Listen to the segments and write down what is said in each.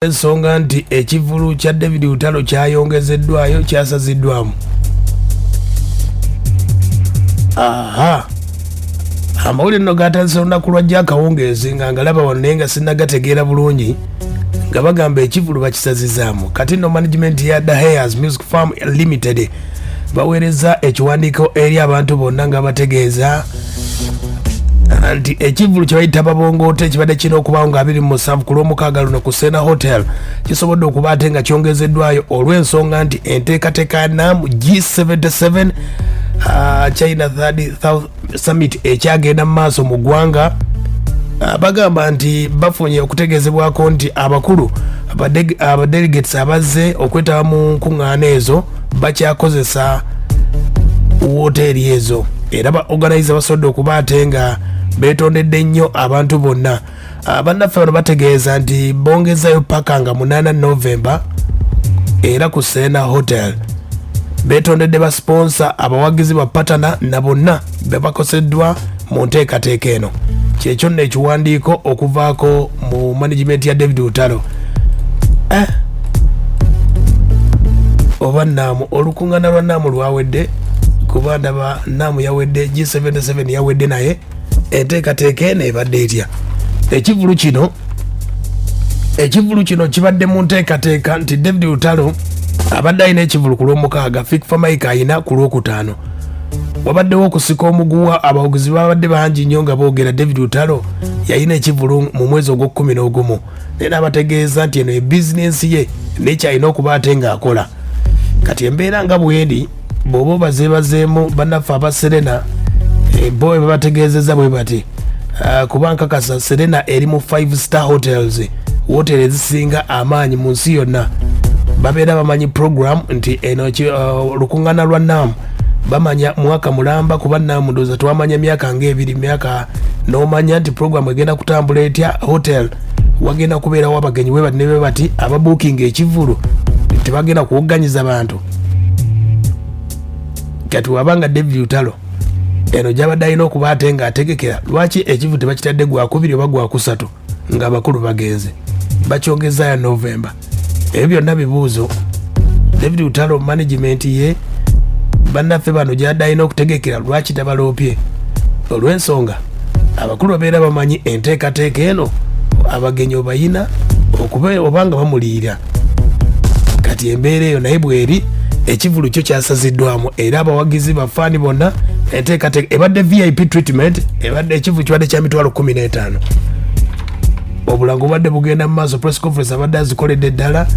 ensonga nti ekivulu kya David Lutalo kyayongezeddwayo kyasaziddwamu. Amawulire nno gatandise olunaku lwajja akawungeezi nga ngalaba wano naye nga sinnagategeera bulungi nga bagamba ekivulu bakisazizaamu. Kati nno management ya The Hayers Music Farm Limited baweereza ekiwandiiko eri abantu bonna nga bategeeza nti ekivulu kye bayita babongoote kibadde kirina okubawo nga 27 ku lw'omukaaga luno ku Sena Hotel kisobodde okuba ate nga kyongezeddwayo olw'ensonga nti enteekateeka ya NAM G77 China 30th Summit ekyagenda mu maaso mu ggwanga. Bagamba nti bafunye okutegeezebwako nti abakulu abadelegates abazze okwetaba mu nkuŋŋaana ezo bakyakozesa woteeri ezo era ba organizer basobodde okuba ate nga beetondedde nnyo abantu bonna. Bannaffe bano bategeeza nti bongezayo paka nga 8 November era ku Sena Hotel beetondedde ba sponsor abawagizi ba patana na bonna bebakoseddwa mu nteekateeka eno. Kyekyo nno ekiwandiiko okuvaako mu management ya David Lutalo. Oba naamu olukuŋŋaana lwa naamu lwawedde kuba ndaba naamu yawedde G77 yawedde naye enteekateeka eno ebadde etya. Ekivulu kino kibadde mu nteekateeka nti David Lutalo abadde alina ekivulu ku lw'omukaaga, Fikfa Mike ayina ku lw'okutaano. Wabaddewo okusika omuguwa, abawagizi babadde bangi nnyo nga boogera David Lutalo yalina ekivulu mu mwezi ogw'Okuminaogumu naye n'abategeeza nti eno ebizinensi ye nekyalina okuba ate ng'akola. Kati embeera nga bweri bw'oba obazeebazeemu bannaffe aba Serena bo bwe babategeezezza bwe bati kuba nkakasa Serena eri mu 5-star hotels, hoteli ezisinga amaanyi mu nsi yonna. Babeera bamanyi program nti eno olukuŋŋaana lwa NAM bamanya mwaka mulamba kuba NAM ndowooza twamanya myaka ng'ebiri myaka n'omanya nti program egenda kutambula etya. Hotel wagenda kubeerawo abagenyi bwe bati ne bwe bati ababuukinga ekivulu tebagenda kuwogganyiza bantu. Kati wabanga David Lutalo eno gyabadde alina okuba ate ng'ategekera lwaki ekivulu tebakitadde gwakubiri oba gwakusatu nga abakulu bagenze bakyongezaayo November. Ebyo byonna bibuuzo. David Lutalo management ye bannaffe bano gyadde alina okutegekera lwaki tabaloopye olw'ensonga abakulu babeera bamanyi enteekateeka eno abagenyi obayina obanga bamuliyira. Kati embeera eyo naye bweri ekivulu kyo kyasaziddwamu era abawagizi bafaani bonna enteekateeka ebadde VIP treatment ebadde ekivulu kibadde kya mitwalo 15. Obulango bwadde bugenda mu maaso, press conference abadde azikoledde ddala.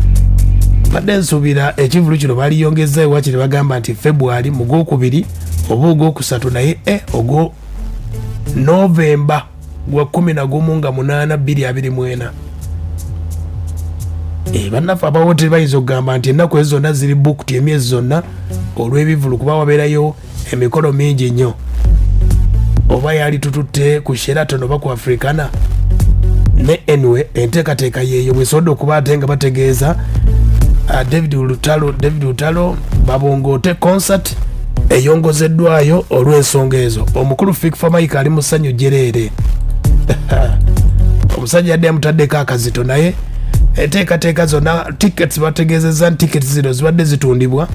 Badde nsuubira ekivulu kino baliyongezaayo wakiri bagamba nti February mu gwokubiri oba ogwokusatu naye ogwo November gwa 11 nga 8 2024. Bannaffe abawoteri bayinza okugamba nti ennaku ezo zonna ziri booked emyezi zonna olw'ebivulu kuba wabeerayo emikolo mingi nnyo. Oba yali tututte ku Sheraton oba ku Africana ne anyway enteekateeka yeeyo bwesobodde okuba ate nga bategeeza David Lutalo babongoote concert eyongozeddwayo olw'ensonga ezo. Omukulu Fikfa Mike ali mu ssanyu jereere. Omusajja yadde amutaddeko akazito naye enteekateeka zonna tickets bategeezezza nti tickets zino zibadde zitundibwa.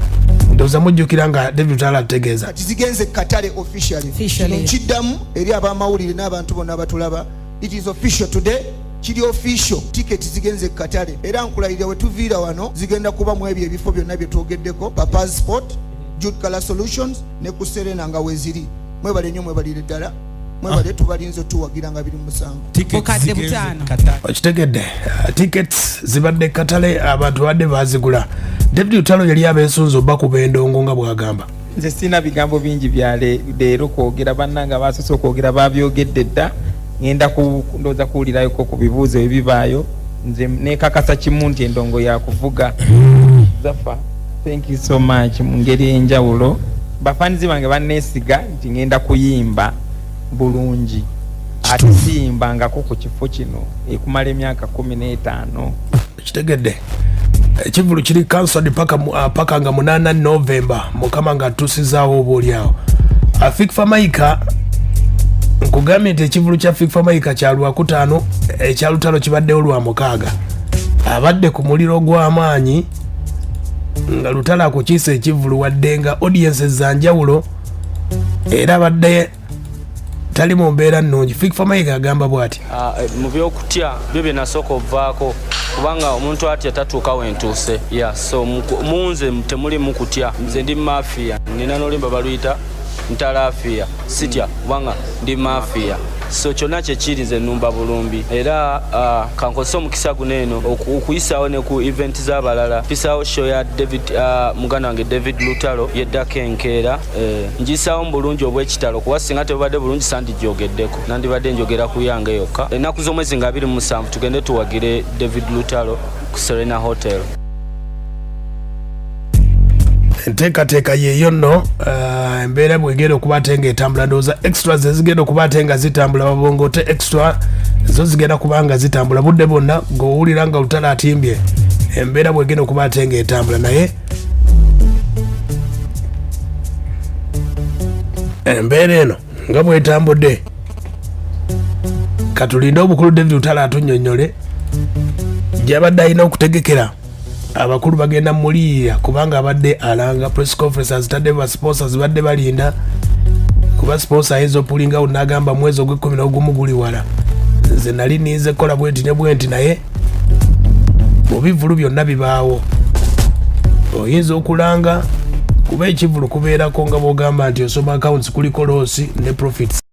Ndowooza mujjukira nga David Lutalo ategeeza zigenze Katale officially kiddamu eri ab'amawulire n'abantu bonna abatulaba. It is official today. Kiri official ticket zigenze Katale era nkulayirira we tuviira wano zigenda kuba mu ebyo ebifo byonna bye twogeddeko Papa's Sport, Jude Color Solutions ne ku Serena nga weziri. Mwebale nnyo mwebalire ddala mwebale tubalinze tuwagira nga 27 okitegedde. Tickets zibadde Katale abantu badde bazigula. David Lutalo yali abeesunza oba kuba endongo nga bwagamba. Nze sina bigambo bingi bya leero kwogera bannanga basoose okwogera babyogedde dda. Ngenda ndowooza kuwulirayo ku bibuuzo ebibaayo. Nze neekakasa kimu nti endongo ya kuvuga. Zafa, thank you so much mu ngeri enjawulo. Bafanizi bange banneesiga nti ngenda kuyimba bulungi ate siyimbangako ku kifo kino ekumala emyaka 15. Kitegedde ekivulu kiri cancelled paka nga 8 November mukama nga tusizaawo oboolyawo. Fikfa Mike nkugambye nti ekivulu kya Fikfa Mike kya Lwakutaano ekya Lutalo kibaddewo Lwamukaaga abadde ku muliro gw'amaanyi nga Lutalo akukiise ekivulu wadde nga audiences za njawulo era abadde tali mu mbeera nnungi. Fikfa Mayiga agamba bw'ati. Mu by'okutya byo bye nasooka ovaako kubanga omuntu atya tatuuka wentuuse. So munze temuli mu kutya. Nze ndi mafiya, nina n'olimba baluyita ntalafiya, sitya kubanga ndi mafiya. So kyonna kyekiri nze nnumba bulumbi era kankozesa omukisa guno eno okuyisaawo ne ku event z'abalala. Pisaawo show ya muganda wange David Lutalo yeddako enkeera, njisaawo mu bulungi obw'ekitalo kuba singa tebadde bulungi sandijjogeddeko, nandibadde njogera ku yange yokka. Ennaku z'omwezi nga 27 tugende tuwagire David Lutalo ku Serena Hotel. Enteekateeka yeeyo nno, embeera bwegenda okuba ate ng'etambula, ndowooza extra zezigenda okuba ate nga zitambula, babongote extra zo zigenda kuba nga zitambula budde bwonna ng'owulira nga Lutalo atimbye. Embeera bwegenda okuba ate ng'etambula, naye embeera eno nga bwetambudde, katulinde obukulu David Lutalo atunnyonnyole gy'abadde alina okutegekera abakulu bagenda muliira kubanga abadde alanga press conference azitadde ba sponsors badde balinda kuba sponsor ezo pulinga unagamba mwezi ogw'11 guli wala. Nze nali nize kola bwenti ne bwenti naye obivulu byonna bibaawo. Oyinza okulanga kuba ekivulu kubeerako nga bw'ogamba nti osoma accounts kuliko loss ne profits.